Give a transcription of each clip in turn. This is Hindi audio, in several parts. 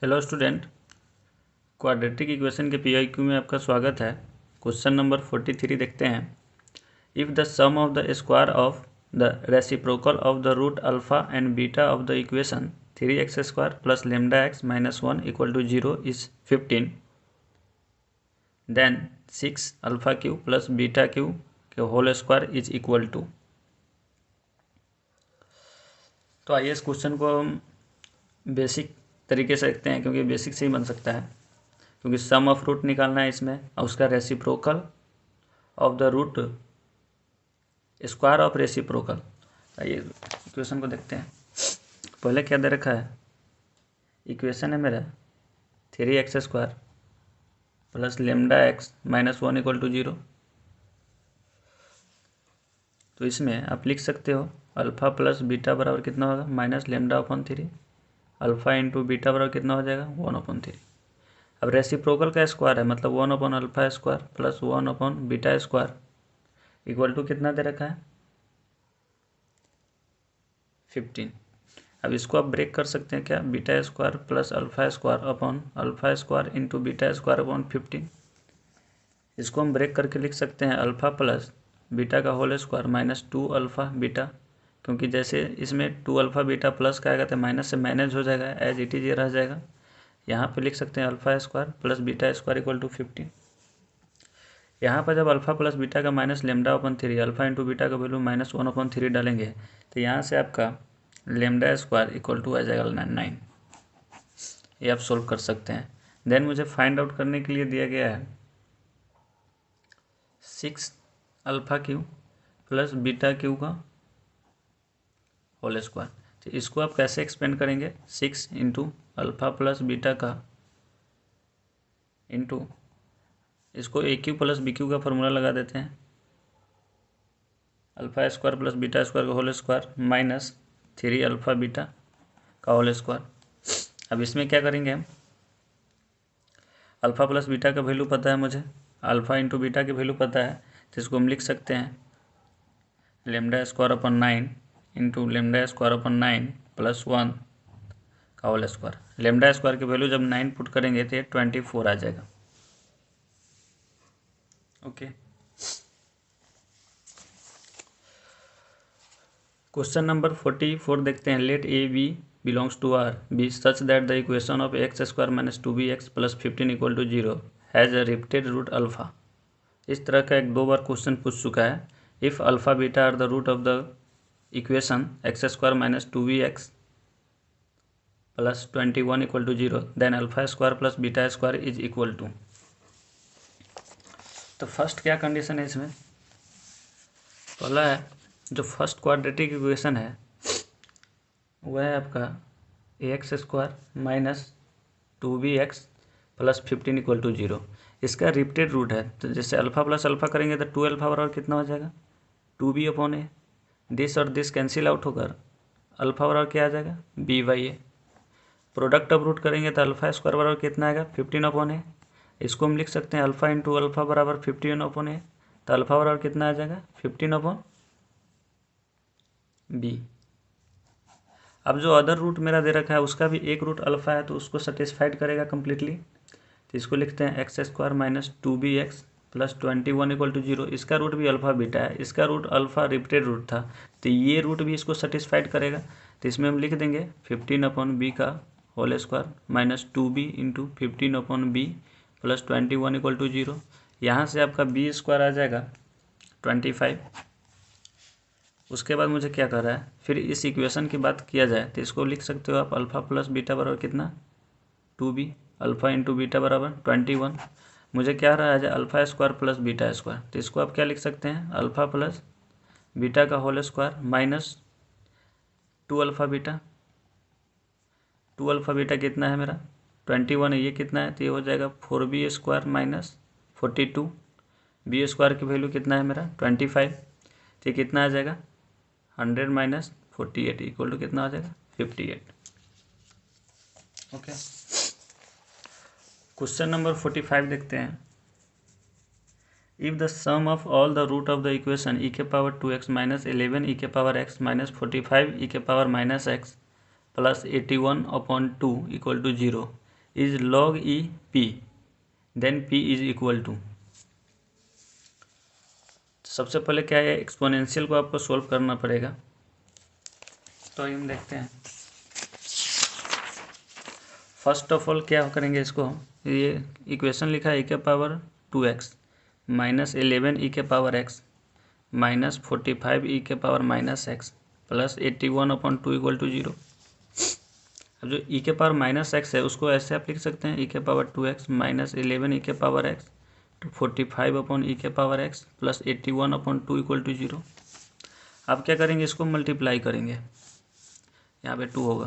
हेलो स्टूडेंट, क्वाड्रेटिक इक्वेशन के पीआईक्यू में आपका स्वागत है। क्वेश्चन नंबर 43 देखते हैं। If the sum of the square of the reciprocal of the root alpha and beta of the equation 3x² plus lambda x minus 1 equal to 0 is 15, then 6 alpha cube plus beta cube के whole square is equal to. तो आइए इस क्वेश्चन को हम बेसिक तरीके से देखते हैं, क्योंकि बेसिक से ही बन सकता है, क्योंकि सम ऑफ रूट निकालना है इसमें और उसका reciprocal of the root square of reciprocal. आइए इक्वेशन को देखते हैं। पहले क्या दे रखा है, इक्वेशन है मेरा 3x² plus lambda x minus 1 equal to 0। तो इसमें आप लिख सकते हो अल्फ़ा प्लस बीटा बराबर कितना होगा, minus lambda upon 3। Alpha into beta बराबर कितना हो जाएगा, 1/3। अब रेसिप्रोकल का स्क्वायर है, मतलब 1/अल्फ़ा² प्लस 1/बीटा² इक्वल टू कितना दे रखा है, 15। अब इसको आप ब्रेक कर सकते हैं क्या, beta plus alpha upon alpha into beta upon 15। इसको हम ब्रेक करके लिख सकते हैं अल्फ़ा प्लस बीटा का whole square minus 2 alpha beta, क्योंकि जैसे इसमें 2 अल्फ़ा बीटा प्लस का आएगा तो माइनस से मैनेज हो जाएगा, एज इट इज ये रह जाएगा। यहाँ पे लिख सकते हैं अल्फ़ा² प्लस बीटा² इक्वल टू 15। यहाँ पर जब अल्फ़ा प्लस बीटा का minus lambda upon 3, alpha into beta का वैल्यू माइनस 1/3 डालेंगे तो यहाँ से आपका लेमडा² इक्वल टू आ जाएगा 9। ये आप सोल्व कर सकते हैं। देन मुझे फाइंड आउट करने के लिए दिया गया है 6 alpha Q plus beta Q का होल स्क्वायर। तो इसको आप कैसे एक्सपेंड करेंगे, 6 इंटू अल्फ़ा प्लस बीटा का इंटू इसको A Q plus B Q का फॉर्मूला लगा देते हैं, अल्फ़ा² प्लस बीटा² का whole square minus 3 alpha beta का होल स्क्वायर। अब इसमें क्या करेंगे हम, अल्फ़ा प्लस बीटा का वैल्यू पता है मुझे, अल्फ़ा इंटू बीटा की वैल्यू पता है, तो इसको हम लिख सकते हैं लेमडा² अपॉन 9 इंटू लेमडा² अपॉन 9 प्लस 1 का होल स्क्वायर। लेमडा² की वैल्यू जब 9 पुट करेंगे तो 24 आ जाएगा। ओके, क्वेश्चन नंबर 44 देखते हैं। Let A B belongs to R be such that the equation of x² minus 2bx plus 15 equal to 0 has a repeated root alpha. इस तरह का 1-2 बार क्वेश्चन पूछ चुका है। If alpha beta are the root of the equation x² minus 2bx plus 21 equal to 0 then अल्फ़ा² प्लस बीटा² इज इक्वल टू। तो फर्स्ट क्या कंडीशन है इसमें, पहला है जो फर्स्ट क्वाड्रेटिक इक्वेशन है वह है आपका ax² minus 2bx plus 15 equal to 0। इसका रिपीटेड रूट है, तो जैसे अल्फ़ा प्लस अल्फ़ा करेंगे तो 2 अल्फ़ा बराबर कितना हो जाएगा, 2b अपॉन ए। दिस और दिस कैंसिल आउट होकर अल्फ़ा बराबर क्या आ जाएगा, b/a। प्रोडक्ट ऑफ रूट करेंगे तो अल्फ़ा² बराबर कितना आएगा, 15 अपॉन ए। इसको हम लिख सकते हैं अल्फ़ा इंटू अल्फ़ा बराबर 15 अपॉन ए, तो अल्फ़ा बराबर कितना आ जाएगा, 15 अपॉन बी। अब जो अदर रूट मेरा दे रखा है उसका भी एक रूट अल्फ़ा है, तो उसको सेटिस्फाइड करेगा कम्प्लीटली। तो इसको लिखते हैं x² minus 2bx plus 21 equal to 0। इसका रूट भी अल्फ़ा बीटा है, इसका रूट अल्फ़ा रिपीटेड रूट था, तो ये रूट भी इसको सेटिस्फाइड करेगा। तो इसमें हम लिख देंगे 15 अपॉन बी का whole square minus 2b into 15 upon B plus 21 equal to 0। यहाँ से आपका b² आ जाएगा 25। उसके बाद मुझे क्या कर रहा है, फिर इस इक्वेशन की बात किया जाए तो इसको लिख सकते हो आप अल्फ़ा प्लस बीटा बराबर कितना, 2b, अल्फ़ा इंटू बीटा बराबर 21। मुझे क्या रहा है, अल्फ़ा² प्लस बीटा², तो इसको आप क्या लिख सकते हैं, अल्फ़ा प्लस बीटा का whole square minus 2 alpha beta. 2 alpha beta कितना है मेरा, 21 है, ये कितना है, तो ये हो जाएगा 4b² माइनस 42। b² की वैल्यू कितना है मेरा 25, तो ये कितना आ जाएगा 100 माइनस 48 इक्वल टू कितना आ जाएगा 58। ओके, क्वेश्चन नंबर 45 देखते हैं। If the sum of all the root of the equation e के पावर 2x माइनस 11 e के पावर x माइनस 45 e के power minus x plus 81 upon 2 equal to 0 is log e p, then p is equal to, सबसे पहले क्या है, एक्सपोनेंशियल को आपको सोल्व करना पड़ेगा। तो हम देखते हैं, फर्स्ट ऑफ ऑल क्या करेंगे, इसको हम, ये इक्वेशन लिखा है e के पावर 2x माइनस 11 e के पावर x माइनस 45 e के power minus x plus 81/2 equal to 0। अब जो e के पावर माइनस x है उसको ऐसे आप लिख सकते हैं e के पावर 2x माइनस 11 e के पावर x तो 45/e के power x plus 81/2 equal to 0। अब क्या करेंगे, इसको मल्टीप्लाई करेंगे, यहाँ पे 2 होगा,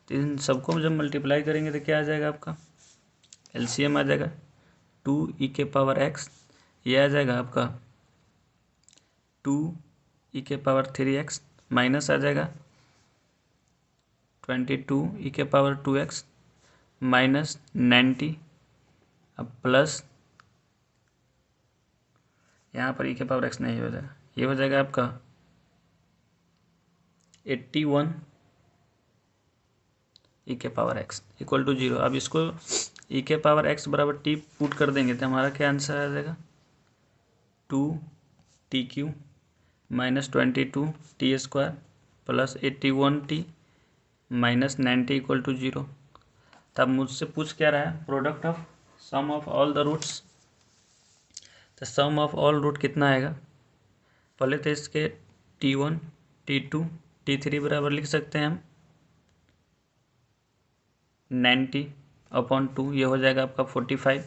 तो इन सबको जब मल्टीप्लाई करेंगे तो क्या आ जाएगा, आपका एलसीएम आ जाएगा 2e के पावर x, ये आ जाएगा आपका 2e के पावर 3x माइनस आ जाएगा 22e के पावर 2x माइनस 90, अब प्लस यहाँ पर e के पावर x नहीं हो जाएगा, ये हो जाएगा आपका 81 e के पावर x इक्वल टू 0। अब इसको e के पावर x बराबर t पुट कर देंगे तो हमारा क्या आंसर आ जाएगा, 2t³ minus 22t² plus 81t minus 90 equal to 0। तब मुझसे पूछ क्या रहा है, product of sum of all the roots, तो सम ऑफ ऑल रूट कितना आएगा, पहले तो इसके t1 t2 t3 बराबर लिख सकते हैं हम 90/2, ये हो जाएगा आपका 45।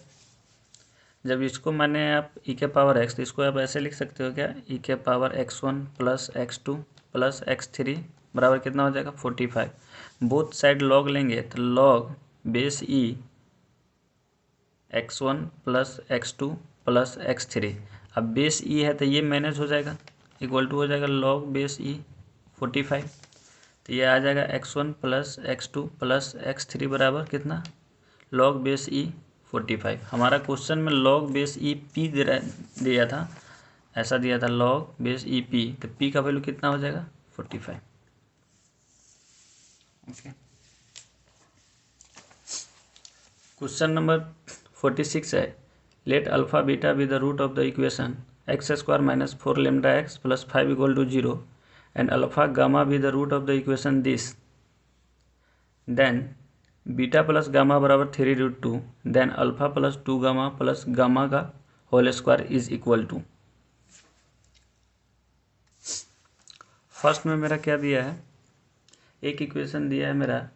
जब इसको माने आप e के पावर x, तो इसको आप ऐसे लिख सकते हो क्या, e के power x1 plus x2 plus x3 बराबर कितना हो जाएगा 45। बोथ साइड लॉग लेंगे तो log base e x1 plus x2 plus x3, अब बेस e है तो ये मैनेज हो जाएगा, इक्वल टू हो जाएगा लॉग बेस e 45, तो ये आ जाएगा x1 plus x2 plus x3 बराबर कितना, लॉग बेस e 45। हमारा क्वेश्चन में लॉग बेस ई पी दिया था, ऐसा दिया था लॉग बेस ई पी, तो पी का वैल्यू कितना हो जाएगा 45। ओके, क्वेश्चन नंबर 46 है, let alpha beta be the root of the equation x² minus 4 lambda x plus 5 equal to 0 and alpha gamma be the root of the equation this, then beta plus gamma बराबर 3√2, then alpha plus 2 gamma plus gamma का whole square is equal to. First में मेरा क्या दिया है, एक इक्वेशन दिया है मेरा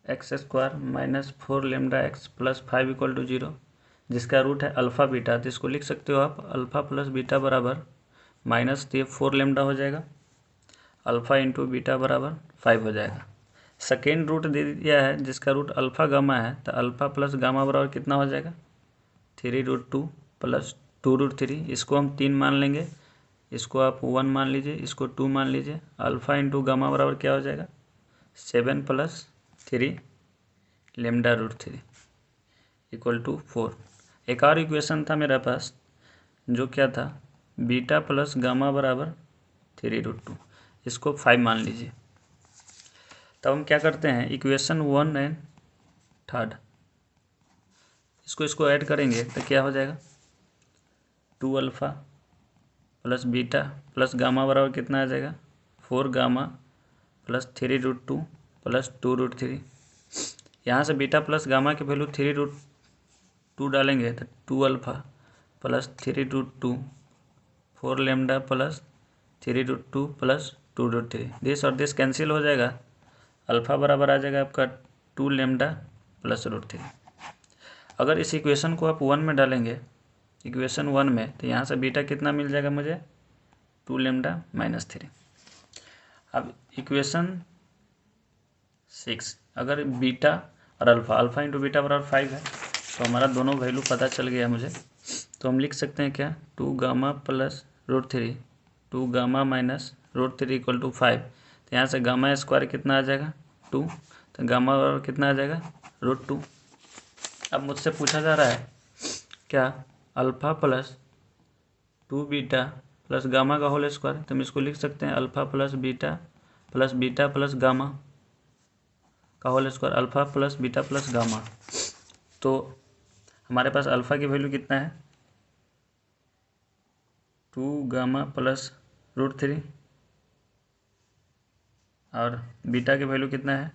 x² minus 4 lambda x plus 5 equal to 0, जिसका रूट है अल्फ़ा बीटा, तो इसको लिख सकते हो आप अल्फ़ा प्लस बीटा बराबर माइनस 4 लैम्डा हो जाएगा, अल्फ़ा इंटू बीटा बराबर 5 हो जाएगा। सेकेंड रूट दे दिया है जिसका रूट अल्फ़ा गामा है, तो अल्फ़ा प्लस गामा बराबर कितना हो जाएगा 3√2 प्लस 2√3, इसको हम 3 मान लेंगे, इसको आप 1 मान लीजिए, इसको 2 मान लीजिए, अल्फ़ा इंटू गामा बराबर क्या हो जाएगा 7 plus 3 lambda root 3 equal to 4। एक और इक्वेशन था मेरे पास जो क्या था, बीटा प्लस गामा बराबर 3√2, इसको 5 मान लीजिए। तब हम क्या करते हैं, इक्वेशन 1 एंड 3 इसको ऐड करेंगे तो क्या हो जाएगा 2 alpha plus beta plus gamma बराबर कितना आ जाएगा 4 गामा प्लस 3√2 प्लस 2√3। यहाँ से बीटा प्लस गामा की वैल्यू 3√2 डालेंगे तो 2 alpha plus 3√2 4 lambda plus 3√2 plus 2√3, this और दिस कैंसिल हो जाएगा, अल्फ़ा बराबर आ जाएगा आपका 2 लैम्डा प्लस √3। अगर इस इक्वेशन को आप 1 में डालेंगे, इक्वेशन 1 में, तो यहाँ से बीटा कितना मिल जाएगा मुझे 2 लैम्डा माइनस 3। अब इक्वेशन 6, अगर बीटा और अल्फ़ा इंटू बीटा बराबर 5 है, तो हमारा दोनों वैल्यू पता चल गया मुझे, तो हम लिख सकते हैं क्या 2 gamma plus √3 2 gamma minus √3 equal to 5। तो यहाँ से गामा स्क्वायर कितना आ जाएगा 2, तो गामा बराबर कितना आ जाएगा √2। अब मुझसे पूछा जा रहा है क्या alpha plus 2 beta plus gamma का होल स्क्वायर, तो हम इसको लिख सकते हैं alpha plus beta plus gamma, का whole square alpha plus beta plus gamma. तो हमारे पास अल्फ़ा की वैल्यू कितना है 2 गामा प्लस √3 और बीटा की वैल्यू कितना है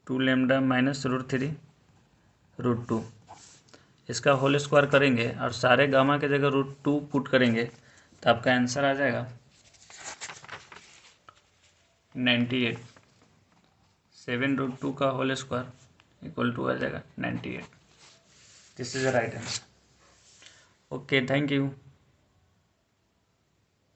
2 लैम्डा माइनस √3 √2। इसका होल स्क्वायर करेंगे और सारे गामा के जगह √2 पुट करेंगे तो आपका आंसर आ जाएगा 98। 7√2 का होल स्क्वायर इक्वल टू आ जाएगा 98। This is the right answer. Okay, thank you.